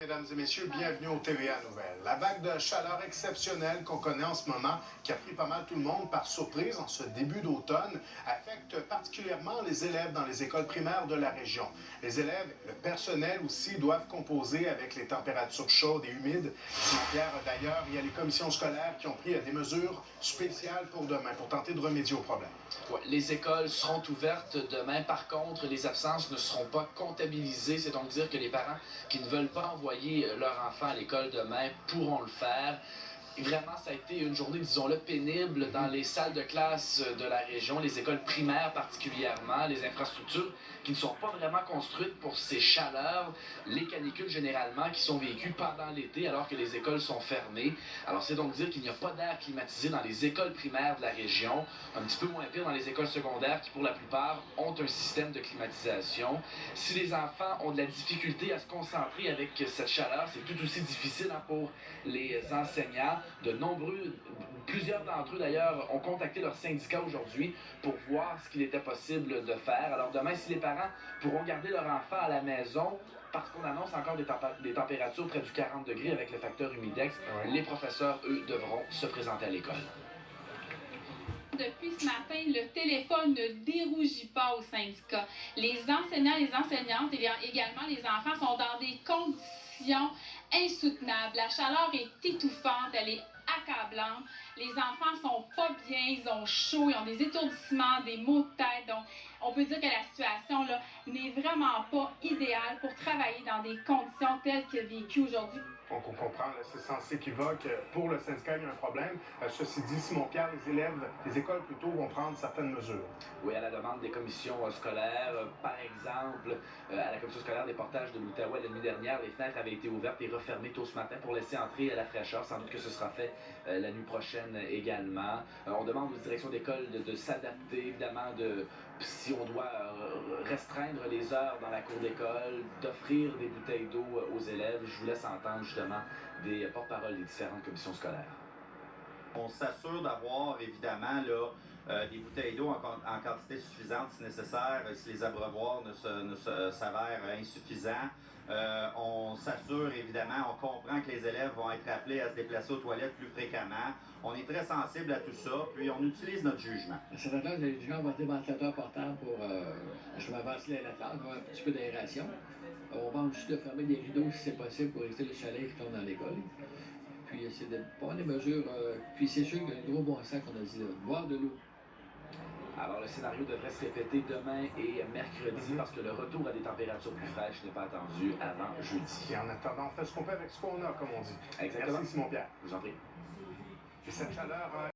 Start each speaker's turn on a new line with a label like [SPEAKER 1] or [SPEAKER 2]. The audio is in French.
[SPEAKER 1] Mesdames et messieurs, bienvenue au TVA Nouvelles. La vague de chaleur exceptionnelle qu'on connaît en ce moment, qui a pris pas mal tout le monde par surprise en ce début d'automne, affecte particulièrement les élèves dans les écoles primaires de la région. Les élèves et le personnel aussi doivent composer avec les températures chaudes et humides. Hier, d'ailleurs, il y a les commissions scolaires qui ont pris des mesures spéciales pour demain, pour tenter de remédier au problème.
[SPEAKER 2] Ouais, les écoles seront ouvertes demain. Par contre, les absences ne seront pas comptabilisées. C'est donc dire que les parents qui ne veulent pas envoyer leur enfant à l'école demain pourront le faire. Et vraiment, ça a été une journée, disons-le, pénible dans les salles de classe de la région, les écoles primaires particulièrement, les infrastructures qui ne sont pas vraiment construites pour ces chaleurs, les canicules généralement qui sont vécues pendant l'été alors que les écoles sont fermées. Alors c'est donc dire qu'il n'y a pas d'air climatisé dans les écoles primaires de la région, un petit peu moins pire dans les écoles secondaires qui pour la plupart ont un système de climatisation. Si les enfants ont de la difficulté à se concentrer avec cette chaleur, c'est tout aussi difficile pour les enseignants. Plusieurs d'entre eux d'ailleurs ont contacté leur syndicat aujourd'hui pour voir ce qu'il était possible de faire. Alors demain, si les parents pourront garder leur enfant à la maison, parce qu'on annonce encore des températures près du 40 degrés avec le facteur humidex, les professeurs, eux, devront se présenter à l'école.
[SPEAKER 3] Depuis ce matin, le téléphone ne dérougit pas au syndicat. Les enseignants, les enseignantes et également les enfants sont dans des conditions insoutenables. La chaleur est étouffante, elle est accablante. Les enfants sont pas bien, ils ont chaud, ils ont des étourdissements, des maux de tête. Donc, on peut dire que la situation là n'est vraiment pas idéale pour travailler dans des conditions telles que vécues aujourd'hui.
[SPEAKER 1] Donc, on comprend, c'est sens équivoque. Pour le syndicat, il y a un problème. Ceci dit, Simon-Pierre, les élèves, les écoles plutôt, vont prendre certaines mesures.
[SPEAKER 2] Oui, à la demande des commissions scolaires. Par exemple, à la commission scolaire des portages de l'Outaouais la nuit dernière, les fenêtres avaient été ouvertes et refermées tôt ce matin pour laisser entrer la fraîcheur. Sans doute que ce sera fait la nuit prochaine également. On demande aux directions d'école de s'adapter, évidemment, si on doit restreindre les heures dans la cour d'école, d'offrir des bouteilles d'eau aux élèves. Je vous laisse entendre justement des porte-paroles des différentes commissions scolaires.
[SPEAKER 4] On s'assure d'avoir évidemment là, des bouteilles d'eau en quantité suffisante si nécessaire, si les abreuvoirs ne s'avèrent insuffisants. On s'assure évidemment, on comprend que les élèves vont être appelés à se déplacer aux toilettes plus fréquemment. On est très sensible à tout ça, puis on utilise notre jugement.
[SPEAKER 5] Cette classe, les gens vont des ventilateurs portables pour justement ventiler la classe, avoir un petit peu d'aération. On va juste de fermer des rideaux si c'est possible pour éviter le soleil qui tombe dans l'école. Puis c'est de prendre des mesures. Puis c'est sûr qu'il y a un gros bon sens qu'on a dit là, boire de l'eau.
[SPEAKER 2] Alors le scénario devrait se répéter demain et mercredi parce que le retour à des températures plus fraîches n'est pas attendu avant jeudi.
[SPEAKER 1] Et en attendant, on fait ce qu'on peut avec ce qu'on a, comme on dit.
[SPEAKER 2] Exactement.
[SPEAKER 1] Merci Simon-Pierre.
[SPEAKER 2] Je vous en prie.
[SPEAKER 1] Et cette chaleur...